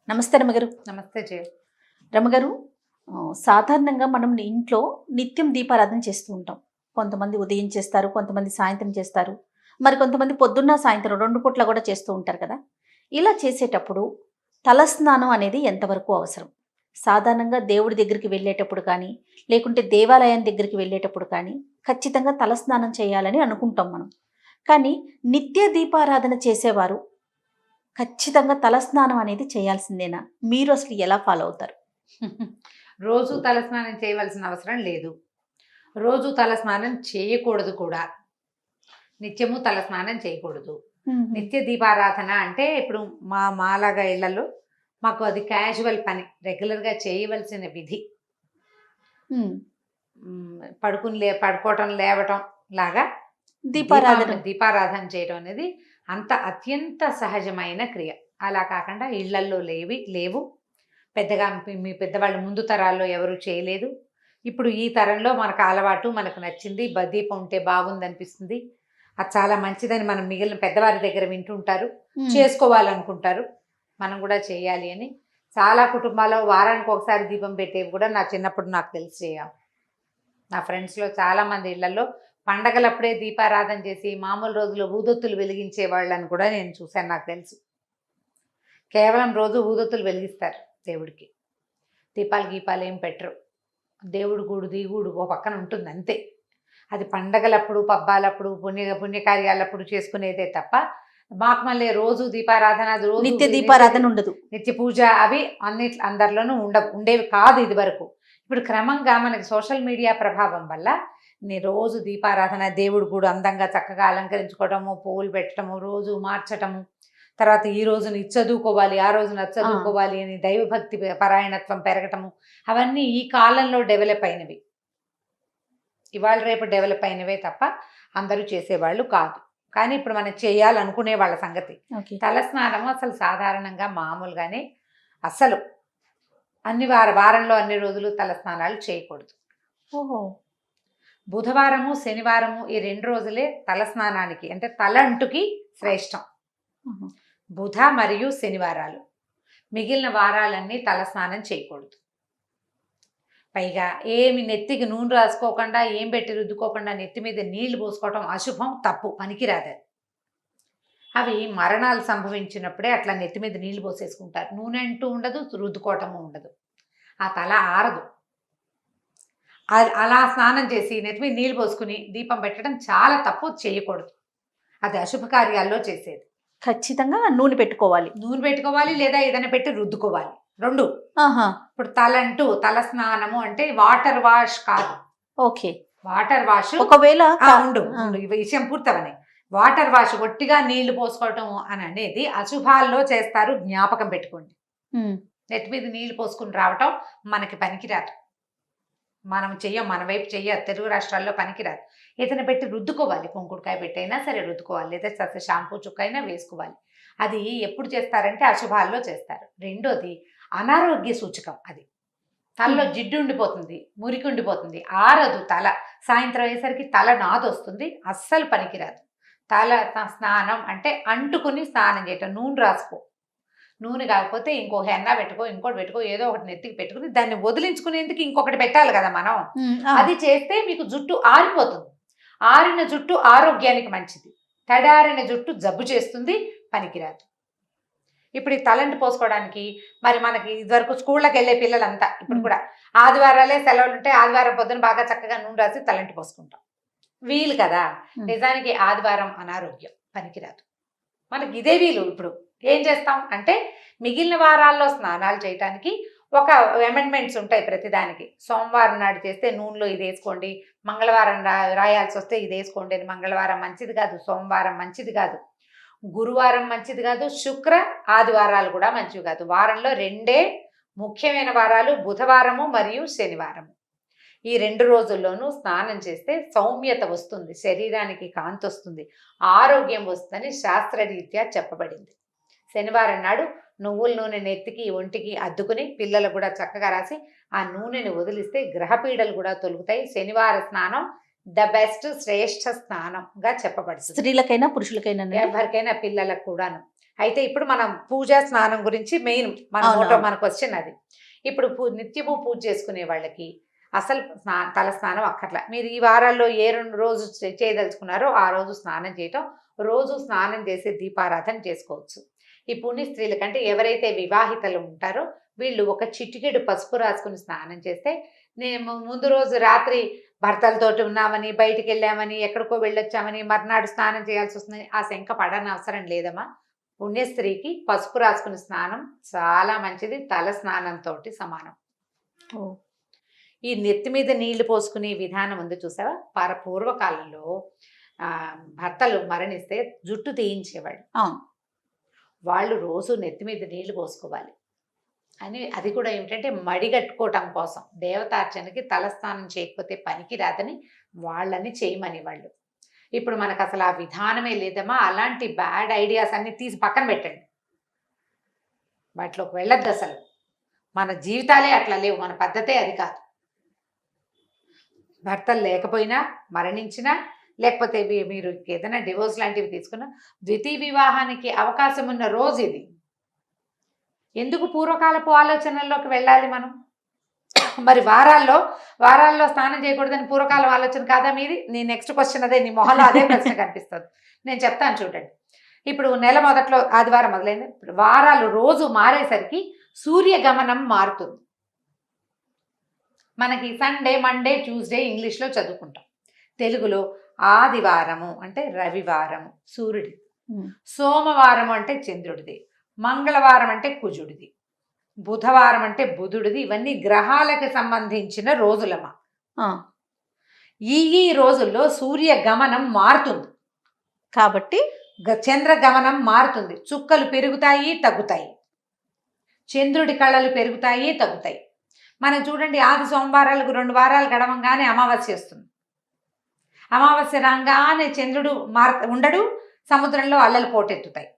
నమస్తే రమగారు. నమస్తే జయ. రమగారు, సాధారణంగా మనం ఇంట్లో నిత్యం దీపారాధన చేస్తూ ఉంటాం. కొంతమంది ఉదయం చేస్తారు, కొంతమంది సాయంత్రం చేస్తారు, మరి కొంతమంది పొద్దున్న సాయంత్రం 2 పూట్ల కూడా చేస్తూ ఉంటారు కదా. ఇలా చేసేటప్పుడు తలస్నానం అనేది ఎంతవరకు అవసరం? సాధారణంగా దేవుడి దగ్గరికి వెళ్ళేటప్పుడు కానీ, లేకుంటే దేవాలయం దగ్గరికి వెళ్ళేటప్పుడు కానీ ఖచ్చితంగా తలస్నానం చేయాలని అనుకుంటాం మనం. కానీ నిత్య దీపారాధన చేసేవారు ఖచ్చితంగా తలస్నానం అనేది చేయాల్సిందేనా? మీరు అసలు ఎలా ఫాలో అవుతారు? రోజు తలస్నానం చేయవలసిన అవసరం లేదు. రోజు తలస్నానం చేయకూడదు కూడా. నిత్యము తలస్నానం చేయకూడదు. నిత్య దీపారాధన అంటే ఇప్పుడు మాలాగా ఇళ్లలో మాకు అది క్యాజువల్ పని, రెగ్యులర్గా చేయవలసిన విధి. పడుకోవటం లేవటం లాగా దీపారాధన చేయడం అనేది అంత అత్యంత సహజమైన క్రియ. అలా కాకుండా ఇళ్లల్లో లేవు పెద్దగా. మీ పెద్దవాళ్ళు ముందు తరాల్లో ఎవరు చేయలేదు. ఇప్పుడు ఈ తరంలో మనకు అలవాటు, మనకు నచ్చింది, దీపం ఉంటే బాగుంది అనిపిస్తుంది. అది చాలా మంచిదని మనం మిగిలిన పెద్దవారి దగ్గర వింటుంటారు, చేసుకోవాలనుకుంటారు. మనం కూడా చేయాలి అని చాలా కుటుంబాల్లో వారానికి ఒకసారి దీపం పెట్టేవి కూడా నా చిన్నప్పుడు నాకు తెలిసి చేయాలి. నా ఫ్రెండ్స్లో చాలామంది ఇళ్లలో పండగలప్పుడే దీపారాధన చేసి మామూలు రోజుల్లో ఊదొత్తులు వెలిగించే వాళ్ళని కూడా నేను చూశాను. నాకు తెలుసు కేవలం రోజు ఊదొత్తులు వెలిగిస్తారు దేవుడికి. గీపాలు ఏం పెట్టరు. దేవుడు గూడు దిగుడు ఓ పక్కన ఉంటుంది అంతే. అది పండగలప్పుడు, పబ్బాలప్పుడు, పుణ్యకార్యాలప్పుడు చేసుకునేదే తప్ప మాకు మళ్ళీ రోజు దీపారాధన, రోజు నిత్య దీపారాధన ఉండదు. నిత్య పూజ అవి అందరిలోనూ ఉండేవి కాదు ఇది వరకు. ఇప్పుడు క్రమంగా మనకి సోషల్ మీడియా ప్రభావం వల్ల రోజు దీపారాధన, దేవుడు కూడా అందంగా చక్కగా అలంకరించుకోవటము, పువ్వులు పెట్టడము, రోజు మార్చటము, తర్వాత ఈ రోజున ఇది చదువుకోవాలి, ఆ రోజున అది చదువుకోవాలి అని దైవభక్తి పరాయణత్వం పెరగటము, అవన్నీ ఈ కాలంలో డెవలప్ అయినవి. ఇవాళ రేపు డెవలప్ అయినవే తప్ప అందరూ చేసేవాళ్ళు కాదు. కానీ ఇప్పుడు మనం చేయాలనుకునే వాళ్ళ సంగతి. తలస్నానము అసలు సాధారణంగా మామూలుగానే అసలు వారంలో అన్ని రోజులు తలస్నానాలు చేయకూడదు. ఓహో. బుధవారము, శనివారము ఈ 2 రోజులే తలస్నానానికి అంటే తలంటుకి శ్రేష్టం. బుధ మరియు శనివారాలు. మిగిలిన వారాలన్నీ తలస్నానం చేయకూడదు. పైగా ఏమి నెత్తికి నూనె రాసుకోకుండా, ఏం పెట్టి రుద్దుకోకుండా నెత్తి మీద నీళ్లు పోసుకోవటం అశుభం, తప్పు, పనికిరాదు. అవి మరణాలు సంభవించినప్పుడే అట్లా నెత్తి మీద నీళ్లు పోసేసుకుంటారు. నూనె అంటూ ఉండదు, రుద్దుకోవటము ఉండదు. ఆ తల ఆరదు. అలా స్నానం చేసి నెత్తి మీద నీళ్ళు పోసుకుని దీపం పెట్టడం చాలా తప్పు, చేయకూడదు. అది అశుభ కార్యాల్లో చేసేది. ఖచ్చితంగా నూనె పెట్టుకోవాలి. లేదా ఏదైనా పెట్టి రుద్దుకోవాలి. 2. ఇప్పుడు తల స్నానము అంటే వాటర్ వాష్ కాదు. ఓకే. వాటర్ వాష్ ఒకవేళ విషయం పూర్తవని వాటర్ వాష్ ఒట్టిగా నీళ్లు పోసుకోవటం అని అనేది అశుభాల్లో చేస్తారు. జ్ఞాపకం పెట్టుకోండి. నెత్తి మీద నీళ్లు పోసుకుని రావటం మనకి పనికిరాదు. మనం మన వైపు తెలుగు రాష్ట్రాల్లో పనికిరాదు. ఏదైనా పెట్టి రుద్దుకోవాలి. కుంకుడుకాయ పెట్టైనా సరే రుద్దుకోవాలి, లేదా షాంపూ చుక్కైనా వేసుకోవాలి. అది ఎప్పుడు చేస్తారంటే అశుభాల్లో చేస్తారు. 2వది అనారోగ్య సూచకం. అది తలలో జిడ్డు ఉండిపోతుంది, మురికి ఉండిపోతుంది, ఆరదు తల. సాయంత్రం అయ్యేసరికి తల నాదొస్తుంది, అస్సలు పనికిరాదు. తల స్నానం అంటే అంటుకుని స్నానం చేయటం. నూనె రాసుకో, నూనె కాకపోతే ఇంకో హెన్నా పెట్టుకో, ఇంకోటి పెట్టుకో, ఏదో ఒకటి నెత్తికి పెట్టుకుని దాన్ని వదిలించుకునేందుకు ఇంకొకటి పెట్టాలి కదా మనం. అది చేస్తే మీకు జుట్టు ఆరిపోతుంది. ఆరిన జుట్టు ఆరోగ్యానికి మంచిది. తడారిన జుట్టు జబ్బు చేస్తుంది, పనికిరాదు. ఇప్పుడు ఈ తలంటి పోసుకోవడానికి మరి మనకి ఇదివరకు స్కూళ్ళకి వెళ్ళే పిల్లలంతా ఇప్పుడు కూడా ఆదివారాలే సెలవులు ఉంటే ఆదివారం పొద్దున బాగా చక్కగా నూనె రాసి తలంటి పోసుకుంటాం. వీలు కదా. నిజానికి ఆదివారం అనారోగ్యం, పనికిరాదు. మనకి ఇదే వీలు. ఇప్పుడు ఏం చేస్తాం అంటే మిగిలిన వారాల్లో స్నానాలు చేయడానికి ఒక అమెండ్మెంట్స్ ఉంటాయి ప్రతిదానికి. సోమవారం నాడు చేస్తే నూనెలో ఇది వేసుకోండి, మంగళవారం రాయాల్సి వస్తే ఇది వేసుకోండి అని. మంగళవారం మంచిది కాదు, సోమవారం మంచిది కాదు, గురువారం మంచిది కాదు, ఆదివారాలు కూడా మంచివి కాదు. వారంలో 2 ముఖ్యమైన వారాలు బుధవారము మరియు శనివారము. ఈ 2 రోజుల్లోనూ స్నానం చేస్తే సౌమ్యత వస్తుంది, శరీరానికి కాంతి వస్తుంది, ఆరోగ్యం వస్తుందని శాస్త్రరీత్యా చెప్పబడింది. శనివారం నాడు నువ్వుల నూనె నెత్తికి ఒంటికి అద్దుకుని పిల్లలు కూడా చక్కగా రాసి ఆ నూనెని వదిలిస్తే గ్రహపీడలు కూడా తొలుగుతాయి. శనివార స్నానం ద బెస్ట్, శ్రేష్ఠ స్నానంగా చెప్పబడుతుంది. స్త్రీలకైనా పురుషులకైనా, ఎవరికైనా, పిల్లలకు కూడాను. అయితే ఇప్పుడు మనం పూజ స్నానం గురించి మెయిన్ మన మోటో మన క్వశ్చన్ అది. ఇప్పుడు నిత్యము పూజ చేసుకునే వాళ్ళకి అసలు తల స్నానం అక్కర్లా. మీరు ఈ వారాల్లో ఏ 2 రోజు చేయదలుచుకున్నారో ఆ రోజు స్నానం చేయటం, రోజు స్నానం చేసి దీపారాధన చేసుకోవచ్చు. ఈ పుణ్య స్త్రీల కంటే ఎవరైతే వివాహితలు ఉంటారో వీళ్ళు ఒక చిటికెడు పసుపు రాసుకుని స్నానం చేస్తే, నేను ముందు రోజు రాత్రి భర్తలతోటి ఉన్నామని, బయటికి వెళ్ళామని, ఎక్కడికో వెళ్ళొచ్చామని, మర్నాడు స్నానం చేయాల్సి వస్తుందని ఆ శంక పడని అవసరం లేదమ్మా. పుణ్యస్త్రీకి పసుపు రాసుకుని స్నానం చాలా మంచిది, తల స్నానంతో సమానం. ఈ నెత్తి మీద నీళ్లు పోసుకునే విధానం ఉంది చూసావా, పూర్వకాలంలో భర్తలు మరణిస్తే జుట్టు తీయించేవాడు. వాళ్ళు రోజు నెత్తి మీద నీళ్లు పోసుకోవాలి అని. అది కూడా ఏమిటంటే మడిగట్టుకోవటం కోసం, దేవతార్చనకి తలస్నానం చేయకపోతే పనికి రాదని వాళ్ళని చేయమని వాళ్ళు. ఇప్పుడు మనకు అసలు ఆ విధానమే లేదమ్మా. అలాంటి బ్యాడ్ ఐడియాస్ అన్ని తీసి పక్కన పెట్టండి, వాటిలోకి వెళ్ళొద్దు అసలు. మన జీవితాలే అట్లా లేవు, మన పద్ధతే అది కాదు. భర్తలు లేకపోయినా, మరణించినా, లేకపోతే మీరు ఏదైనా డివోర్స్ లాంటివి తీసుకున్నా, ద్వితీయ వివాహానికి అవకాశం ఉన్న రోజు ఇది. ఎందుకు పూర్వకాలపు ఆలోచనల్లోకి వెళ్ళాలి మనం? మరి వారాల్లో స్నానం చేయకూడదని పూర్వకాలం ఆలోచన కాదా మీది? నీ నెక్స్ట్ క్వశ్చన్ అదే, నీ మొహంలో అదే ప్రశ్న కనిపిస్తుంది. నేను చెప్తాను చూడండి. ఇప్పుడు నెల మొదట్లో ఆదివారం మొదలైంది, వారాలు రోజు మారేసరికి సూర్యగమనం మారుతుంది. మనకి సండే, మండే, ట్యూస్డే ఇంగ్లీష్లో చదువుకుంటాం. తెలుగులో ఆదివారము అంటే రవివారము సూర్యుడి, సోమవారం అంటే చంద్రుడిది, మంగళవారం అంటే కుజుడిది, బుధవారం అంటే బుధుడిది. ఇవన్నీ గ్రహాలకు సంబంధించిన రోజులమ్మా. ఈ రోజుల్లో సూర్య గమనం మారుతుంది కాబట్టి చంద్ర గమనం మారుతుంది. చుక్కలు పెరుగుతాయి, తగ్గుతాయి, చంద్రుడి కళలు పెరుగుతాయి, తగ్గుతాయి. మనం చూడండి, ఆది సోమవారాలకు 2 వారాలు గడవంగానే అమావాస్య వస్తుంది. అమావాస్య రాగానే చంద్రుడు ఉండడు, సముద్రంలో అల్లలు పోటెత్తుతాయి.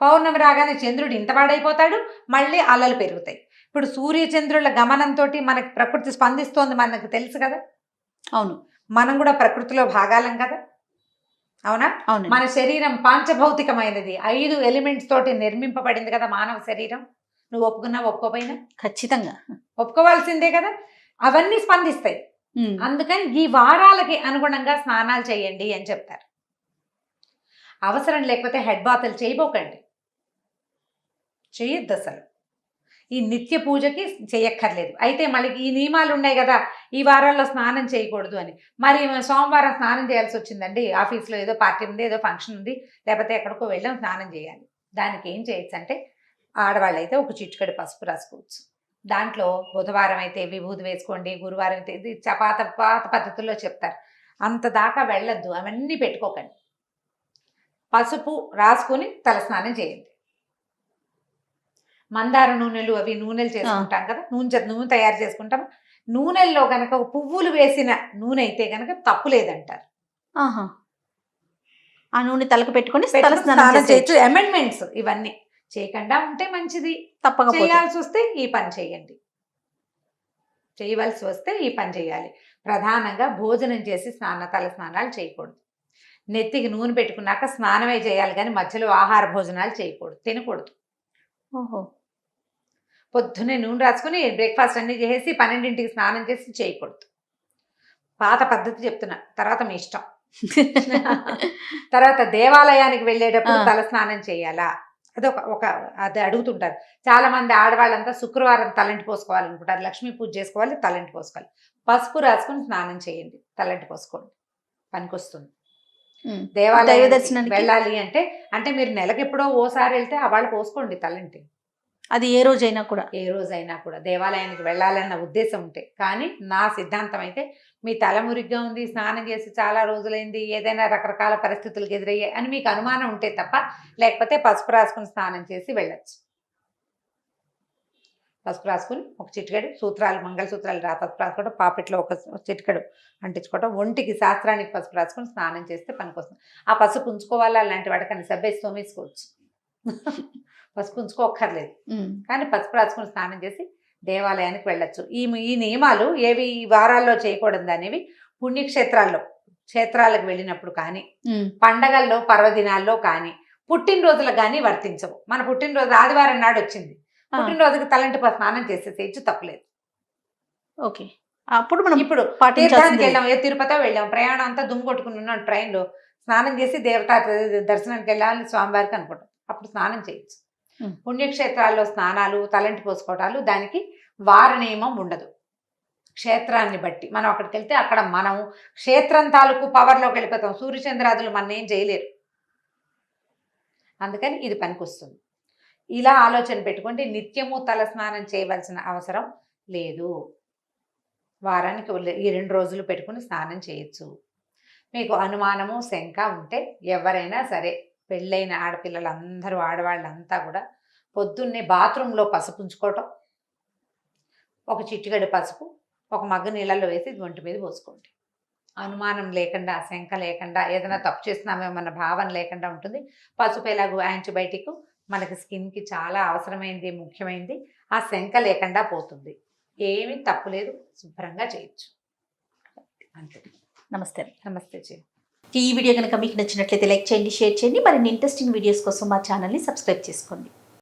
పౌర్ణమి రాగానే చంద్రుడు ఇంతవాడైపోతాడు, మళ్ళీ అల్లలు పెరుగుతాయి. ఇప్పుడు సూర్యచంద్రుల గమనంతో మనకి ప్రకృతి స్పందిస్తోంది, మనకు తెలుసు కదా. అవును, మనం కూడా ప్రకృతిలో భాగాలం కదా, అవునా? అవును. మన శరీరం పాంచభౌతికమైనది, 5 ఎలిమెంట్స్ తోటి నిర్మింపబడింది కదా మానవ శరీరం. నువ్వు ఒప్పుకున్నా ఒప్పుకోపోయినా ఖచ్చితంగా ఒప్పుకోవాల్సిందే కదా. అవన్నీ స్పందిస్తాయి. అందుకని ఈ వారాలకి అనుగుణంగా స్నానాలు చేయండి అని చెప్తారు. అవసరం లేకపోతే హెడ్ బాతులు చేయబోకండి, చేయొద్దు అసలు. ఈ నిత్య పూజకి చేయక్కర్లేదు. అయితే మళ్ళీ ఈ నియమాలు ఉన్నాయి కదా, ఈ వారాల్లో స్నానం చేయకూడదు అని. మరి సోమవారం స్నానం చేయాల్సి వచ్చిందండి, ఆఫీస్లో ఏదో పార్టీ ఉంది, ఏదో ఫంక్షన్ ఉంది, లేకపోతే ఎక్కడికో వెళ్ళాం, స్నానం చేయాలి. దానికి ఏం చేయొచ్చు అంటే, ఆడవాళ్ళు అయితే ఒక చిటికెడు పసుపు రాసుకోవచ్చు. దాంట్లో బుధవారం అయితే విభూతి వేసుకోండి, గురువారం అయితే ఇది పాత పద్ధతుల్లో చెప్తారు. అంత దాకా వెళ్ళొద్దు, అవన్నీ పెట్టుకోకండి. పసుపు రాసుకుని తలస్నానం చేయండి. మందార నూనెలు, అవి నూనెలు చేసుకుంటాం కదా, నూనె తయారు చేసుకుంటాం. నూనెల్లో కనుక పువ్వులు వేసిన నూనె అయితే కనుక తప్పు లేదంటారు. ఆ నూనె తలకు పెట్టుకొని తలస్నానం చేయొచ్చు. అమెండ్మెంట్స్ ఇవన్నీ చేయకుండా ఉంటే మంచిది. తప్పక చేయాల్సి వస్తే ఈ పని చేయండి, చేయవలసి వస్తే ఈ పని చేయాలి. ప్రధానంగా భోజనం చేసి తల స్నానాలు చేయకూడదు. నెత్తికి నూనె పెట్టుకున్నాక స్నానమే చేయాలి, కానీ మధ్యలో ఆహార భోజనాలు చేయకూడదు, తినకూడదు. పొద్దున్నే నూనె రాసుకుని బ్రేక్ఫాస్ట్ అన్ని చేసి 12ంటికి స్నానం చేసి చేయకూడదు. పాత పద్ధతి చెప్తున్నా, తర్వాత మీ ఇష్టం. తర్వాత దేవాలయానికి వెళ్ళేటప్పుడు తల స్నానం చేయాలా, అది అడుగుతుంటారు చాలా మంది ఆడవాళ్ళంతా. శుక్రవారం తలంటి పోసుకోవాలనుకుంటారు, లక్ష్మీ పూజ చేసుకోవాలి, తలంటి పోసుకోవాలి. పసుపు రాసుకుని స్నానం చేయండి, తలంటి పోసుకోండి, పనికొస్తుంది. దేవాలయ దర్శనానికి వెళ్ళాలి అంటే మీరు నెలకు ఎప్పుడో ఓసారి వెళ్తే వాళ్ళు పోసుకోండి తలంటి. అది ఏ రోజైనా కూడా దేవాలయానికి వెళ్ళాలన్న ఉద్దేశం ఉంటే. కానీ నా సిద్ధాంతం అయితే, మీ తల మురిగ్గా ఉంది, స్నానం చేసి చాలా రోజులైంది, ఏదైనా రకరకాల పరిస్థితులకు ఎదురయ్యాయి అని మీకు అనుమానం ఉంటే తప్ప, లేకపోతే పసుపు రాసుకుని స్నానం చేసి వెళ్ళచ్చు. పసుపు రాసుకుని ఒక చిటికెడు సూత్రాలు, మంగళసూత్రాలు పసుపు రాసుకోవడం, పాపెట్లో ఒక చిటికెడు అంటించుకోవడం, ఒంటికి శాస్త్రానికి పసుపు రాసుకుని స్నానం చేస్తే పనికొస్తుంది. ఆ పసుపు ఉంచుకోవాలా అలాంటి వాటికన్నా సబ్బేసి తోమేసుకోవచ్చు, పసుపు ఉంచుకోక్కర్లేదు. కానీ పసుపు రాసుకుని స్నానం చేసి దేవాలయానికి వెళ్ళొచ్చు. ఈ నియమాలు ఏవి ఈ వారాల్లో చేయకూడదు అనేవి పుణ్యక్షేత్రాలకు వెళ్ళినప్పుడు కానీ, పండగల్లో, పర్వదినాల్లో కానీ, పుట్టినరోజులకు కానీ వర్తించవు. మన పుట్టినరోజు ఆదివారం నాడు వచ్చింది, పుట్టినరోజుకి తలంటి స్నానం చేసేసేయచ్చు, తప్పులేదు. ఓకే, అప్పుడు మనం ఇప్పుడు తీర్థానికి వెళ్ళాం, ఏ తిరుపతి వెళ్ళాం, ప్రయాణం అంతా దుమ్ము కొట్టుకుని ఉన్నాం, ట్రైన్లో స్నానం చేసి దేవతా దర్శనానికి వెళ్ళాలి స్వామివారికి అనుకుంటాం, అప్పుడు స్నానం చేయొచ్చు. పుణ్యక్షేత్రాల్లో స్నానాలు, తలంటి పోసుకోవటాలు దానికి వార నియమం ఉండదు. క్షేత్రాన్ని బట్టి మనం అక్కడికి వెళ్తే అక్కడ మనం క్షేత్రం తాలూకు పవర్లోకి వెళ్ళిపోతాం. సూర్యచంద్రాదులు మన ఏం చేయలేరు. అందుకని ఇది పనికొస్తుంది. ఇలా ఆలోచన పెట్టుకుంటే నిత్యము తల స్నానం చేయవలసిన అవసరం లేదు. వారానికి ఈ 2 రోజులు పెట్టుకుని స్నానం చేయొచ్చు. మీకు అనుమానము శంక ఉంటే ఎవరైనా సరే, పెళ్ళైన ఆడపిల్లలందరూ, ఆడవాళ్ళంతా కూడా పొద్దున్నే బాత్రూంలో పసుపు ఉంచుకోవటం, ఒక చిటికెడు పసుపు ఒక మగ్గు నీళ్ళల్లో వేసి ఒంటి మీద పోసుకోండి. అనుమానం లేకుండా, శంక లేకుండా, ఏదైనా తప్పు చేస్తున్నామేమన్న భావన లేకుండా ఉంటుంది. పసుపు ఎలాగో యాంటీబయాటిక్, మనకి స్కిన్కి చాలా అవసరమైంది, ముఖ్యమైనది. ఆ శంక లేకుండా పోతుంది. ఏమీ తప్పు లేదు, శుభ్రంగా చేయొచ్చు. అంతే. నమస్తే. నమస్తే జీ. ఈ వీడియో కనుక మీకు నచ్చినట్లయితే లైక్ చేయండి, షేర్ చేయండి. మరిన్ని ఇంట్రెస్టింగ్ వీడియోస్ కోసం మా ఛానల్ని సబ్స్క్రైబ్ చేసుకోండి.